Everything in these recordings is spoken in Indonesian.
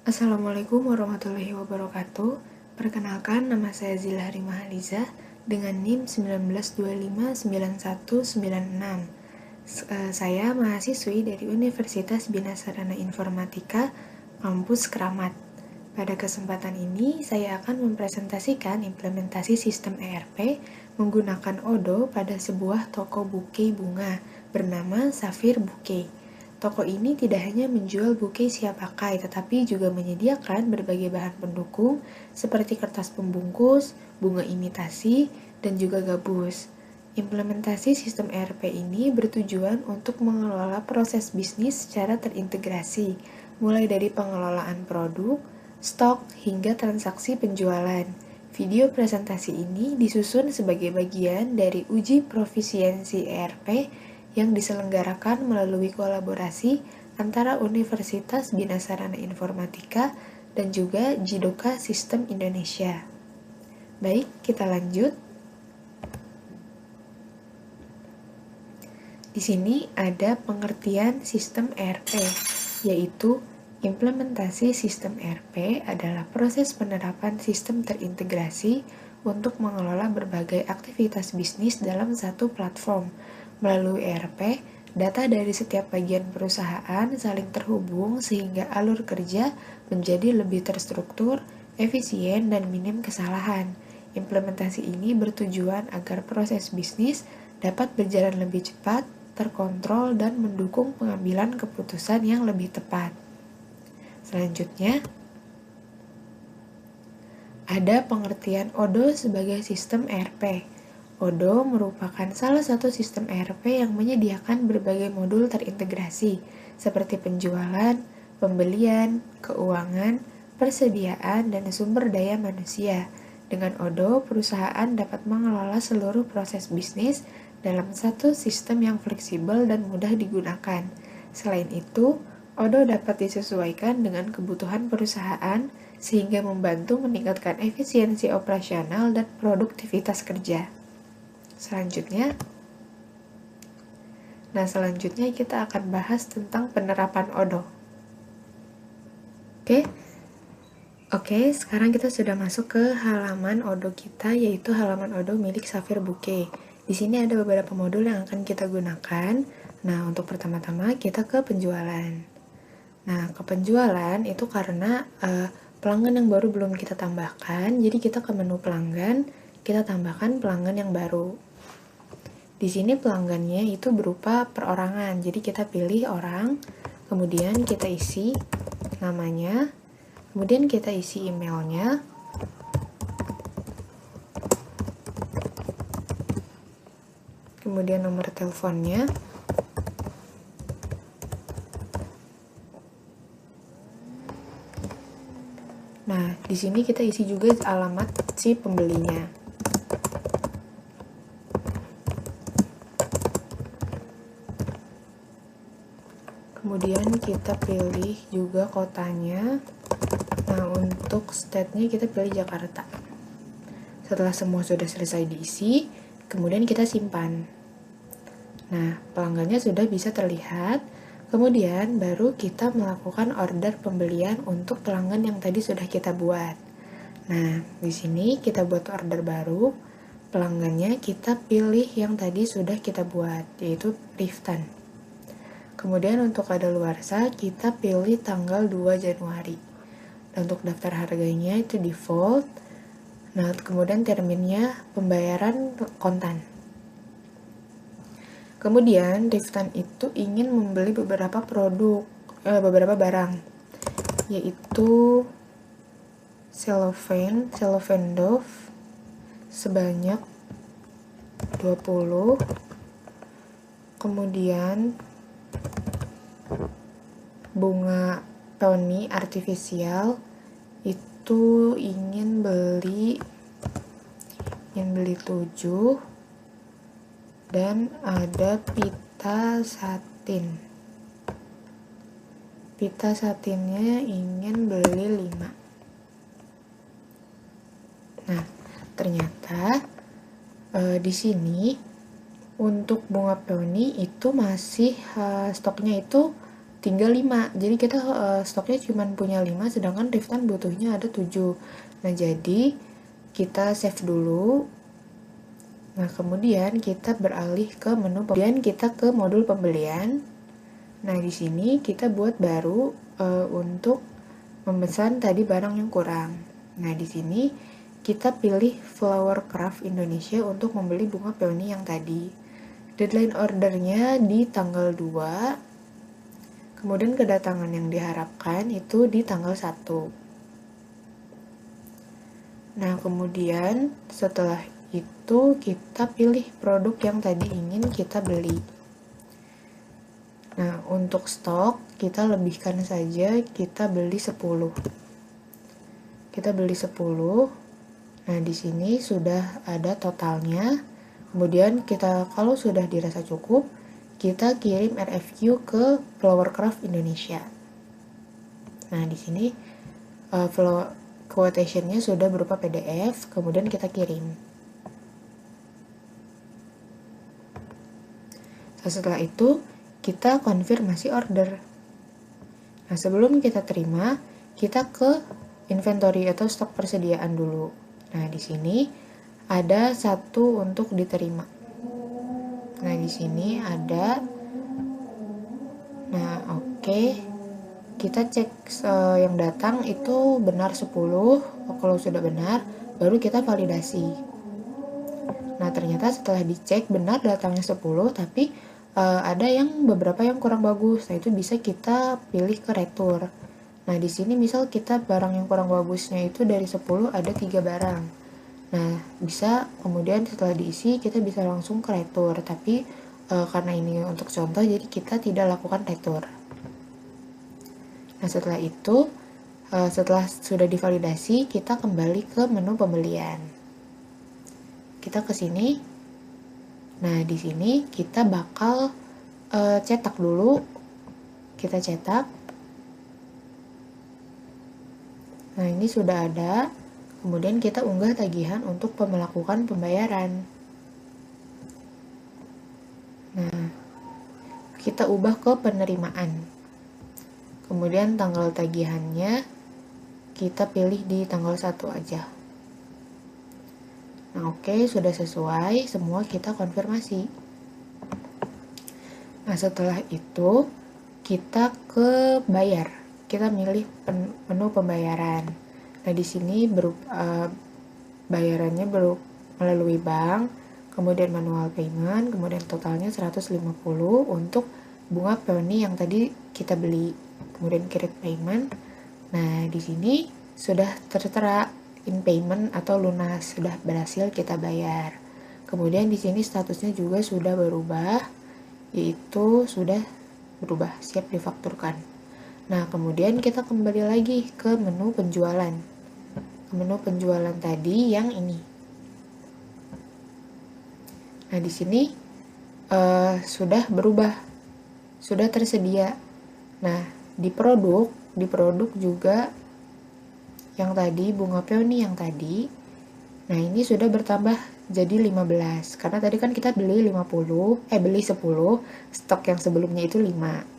Assalamualaikum warahmatullahi wabarakatuh. Perkenalkan, nama saya Zilhari Mahaliza dengan NIM 19259196. Saya mahasiswi dari Universitas Bina Sarana Informatika, Kampus Kramat. Pada kesempatan ini, saya akan mempresentasikan implementasi sistem ERP menggunakan Odoo pada sebuah toko bouquet bunga bernama Safir Bouquet. Toko ini tidak hanya menjual bouquet siap pakai, tetapi juga menyediakan berbagai bahan pendukung seperti kertas pembungkus, bunga imitasi, dan juga gabus. Implementasi sistem ERP ini bertujuan untuk mengelola proses bisnis secara terintegrasi, mulai dari pengelolaan produk, stok, hingga transaksi penjualan. Video presentasi ini disusun sebagai bagian dari uji profisiensi ERP yang diselenggarakan melalui kolaborasi antara Universitas Bina Sarana Informatika dan juga Jidoka Sistem Indonesia. Baik, kita lanjut. Di sini ada pengertian sistem ERP, yaitu implementasi sistem ERP adalah proses penerapan sistem terintegrasi untuk mengelola berbagai aktivitas bisnis dalam satu platform. Melalui ERP, data dari setiap bagian perusahaan saling terhubung sehingga alur kerja menjadi lebih terstruktur, efisien, dan minim kesalahan. Implementasi ini bertujuan agar proses bisnis dapat berjalan lebih cepat, terkontrol, dan mendukung pengambilan keputusan yang lebih tepat. Selanjutnya, ada pengertian Odoo sebagai sistem ERP. Odoo merupakan salah satu sistem ERP yang menyediakan berbagai modul terintegrasi, seperti penjualan, pembelian, keuangan, persediaan, dan sumber daya manusia. Dengan Odoo, perusahaan dapat mengelola seluruh proses bisnis dalam satu sistem yang fleksibel dan mudah digunakan. Selain itu, Odoo dapat disesuaikan dengan kebutuhan perusahaan sehingga membantu meningkatkan efisiensi operasional dan produktivitas kerja. Selanjutnya kita akan bahas tentang penerapan Odoo. Oke, sekarang kita sudah masuk ke halaman Odoo kita, yaitu halaman Odoo milik Safir Bouquet. Di sini ada beberapa modul yang akan kita gunakan. Nah, untuk pertama-tama kita ke penjualan. Nah, ke penjualan itu karena pelanggan yang baru belum kita tambahkan, jadi kita ke menu pelanggan, kita tambahkan pelanggan yang baru. Di sini pelanggannya itu berupa perorangan, jadi kita pilih orang, kemudian kita isi namanya, kemudian kita isi emailnya, kemudian nomor teleponnya, nah di sini kita isi juga alamat si pembelinya. Kemudian kita pilih juga kotanya. Nah, untuk state-nya kita pilih Jakarta. Setelah semua sudah selesai diisi, kemudian kita simpan. Nah, pelanggannya sudah bisa terlihat. Kemudian baru kita melakukan order pembelian untuk pelanggan yang tadi sudah kita buat. Nah, di sini kita buat order baru. Pelanggannya kita pilih yang tadi sudah kita buat, yaitu Riftan. Kemudian untuk kadaluarsa kita pilih tanggal 2 Januari. Dan untuk daftar harganya itu default. Nah, kemudian terminnya pembayaran kontan. Kemudian Riftan itu ingin membeli beberapa barang, yaitu cellophane doff sebanyak 20. Kemudian bunga peony artifisial itu ingin beli 7, dan ada pita satinnya ingin beli 5. Nah, ternyata di sini untuk bunga peony itu masih stoknya itu tinggal 5. Jadi kita stoknya cuma punya 5, sedangkan Riftan butuhnya ada 7. Nah, jadi kita save dulu. Nah, kemudian kita beralih ke menu, kemudian kita ke modul pembelian. Nah, di sini kita buat baru untuk memesan tadi barang yang kurang. Nah, di sini kita pilih Flower Craft Indonesia untuk membeli bunga peony yang tadi. Deadline ordernya di tanggal 2. Kemudian kedatangan yang diharapkan itu di tanggal 1. Nah, kemudian setelah itu kita pilih produk yang tadi ingin kita beli. Nah, untuk stok kita lebihkan saja, kita beli 10. Kita beli 10. Nah, di sini sudah ada totalnya. Kemudian kita kalau sudah dirasa cukup, kita kirim RFQ ke Flowercraft Indonesia. Nah, di sini quotation-nya sudah berupa PDF, kemudian kita kirim. Nah, setelah itu kita konfirmasi order. Nah, sebelum kita terima, kita ke inventory atau stok persediaan dulu. Nah, di sini ada satu untuk diterima. Nah, di sini ada. Nah, oke. Kita cek yang datang itu benar 10. Kalau sudah benar, baru kita validasi. Nah, ternyata setelah dicek benar datangnya 10, tapi ada beberapa yang kurang bagus. Nah, itu bisa kita pilih ke retur. Nah, di sini misal kita barang yang kurang bagusnya itu dari 10 ada 3 barang. Nah, bisa kemudian setelah diisi kita bisa langsung ke retur, tapi karena ini untuk contoh jadi kita tidak lakukan retur. Nah, setelah itu setelah sudah divalidasi kita kembali ke menu pembelian. Kita ke sini. Nah, di sini kita bakal cetak dulu. Kita cetak. Nah, ini sudah ada. Kemudian kita unggah tagihan untuk melakukan pembayaran. Nah, kita ubah ke penerimaan. Kemudian tanggal tagihannya kita pilih di tanggal 1 aja. Nah, oke, sudah sesuai, semua kita konfirmasi. Nah, setelah itu kita ke bayar. Kita milih menu pembayaran. Nah, di sini bayarannya melalui bank, kemudian manual payment, kemudian totalnya 150 untuk bunga peony yang tadi kita beli. Kemudian create payment. Nah, di sini sudah tertera in payment atau lunas, sudah berhasil kita bayar. Kemudian di sini statusnya juga sudah berubah, yaitu sudah berubah, siap difakturkan. Nah, kemudian kita kembali lagi ke menu penjualan. Menu penjualan tadi yang ini. Nah, di sini sudah berubah, sudah tersedia. Nah, di produk juga yang tadi bunga peony yang tadi. Nah, ini sudah bertambah jadi 15. Karena tadi kan kita beli 10, stok yang sebelumnya itu 5.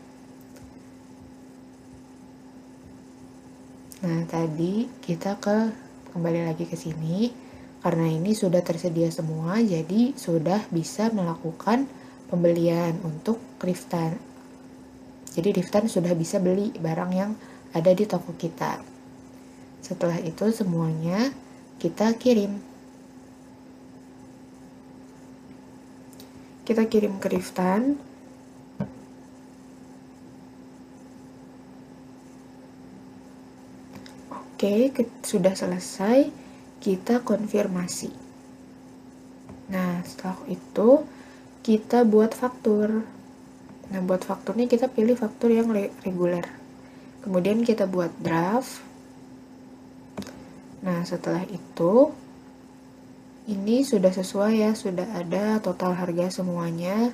Nah, tadi kita kembali lagi ke sini. Karena ini sudah tersedia semua, jadi sudah bisa melakukan pembelian untuk Riftan. Jadi Riftan sudah bisa beli barang yang ada di toko kita. Setelah itu semuanya kita kirim. Kita kirim ke Riftan. Oke, sudah selesai. Kita konfirmasi. Nah, setelah itu kita buat faktur. Nah, buat fakturnya kita pilih faktur yang reguler. Kemudian kita buat draft. Nah, setelah itu ini sudah sesuai ya, sudah ada total harga semuanya.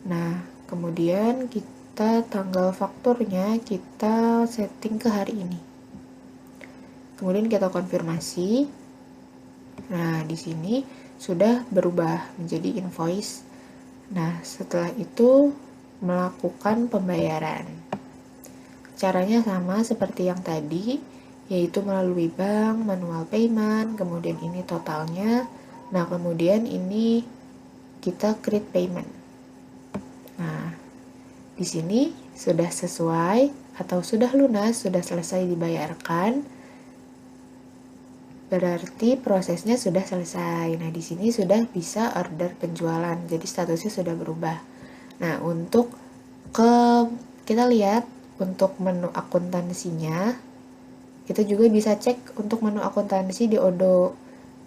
Nah, kemudian kita tanggal fakturnya kita setting ke hari ini. Kemudian kita konfirmasi. Nah, di sini sudah berubah menjadi invoice. Nah, setelah itu melakukan pembayaran. caranya sama seperti yang tadi, yaitu melalui bank, manual payment, kemudian ini totalnya. Nah, kemudian ini kita create payment. Nah, di sini sudah sesuai atau sudah lunas, sudah selesai dibayarkan. Berarti prosesnya sudah selesai. Nah, di sini sudah bisa order penjualan. Jadi statusnya sudah berubah. Nah, untuk kita lihat untuk menu akuntansinya, kita juga bisa cek untuk menu akuntansi di Odoo.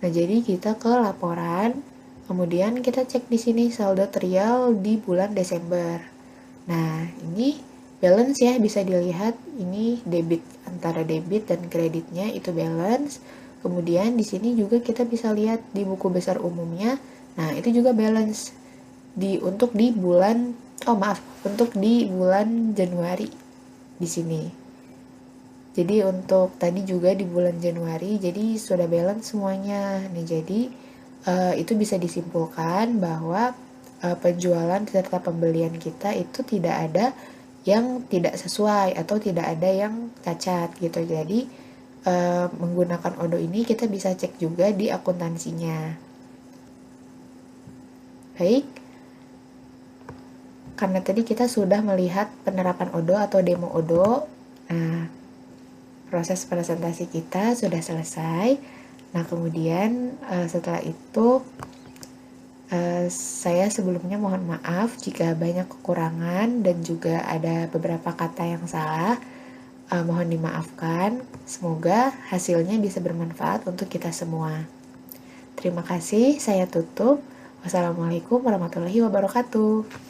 Nah, jadi kita ke laporan, kemudian kita cek di sini saldo trial di bulan Desember. Nah, ini balance ya, bisa dilihat ini debit, antara debit dan kreditnya itu balance. Kemudian di sini juga kita bisa lihat di buku besar umumnya. Nah, itu juga balance untuk di bulan Januari di sini. Jadi untuk tadi juga di bulan Januari, jadi sudah balance semuanya. Nih, jadi itu bisa disimpulkan bahwa penjualan serta pembelian kita itu tidak ada yang tidak sesuai atau tidak ada yang cacat gitu. Jadi menggunakan Odoo ini kita bisa cek juga di akuntansinya. Baik, karena tadi kita sudah melihat penerapan Odoo atau demo Odoo. Nah, proses presentasi kita sudah selesai. Nah, kemudian setelah itu saya sebelumnya mohon maaf jika banyak kekurangan dan juga ada beberapa kata yang salah. Mohon dimaafkan. Semoga hasilnya bisa bermanfaat untuk kita semua. Terima kasih, saya tutup. Wassalamualaikum warahmatullahi wabarakatuh.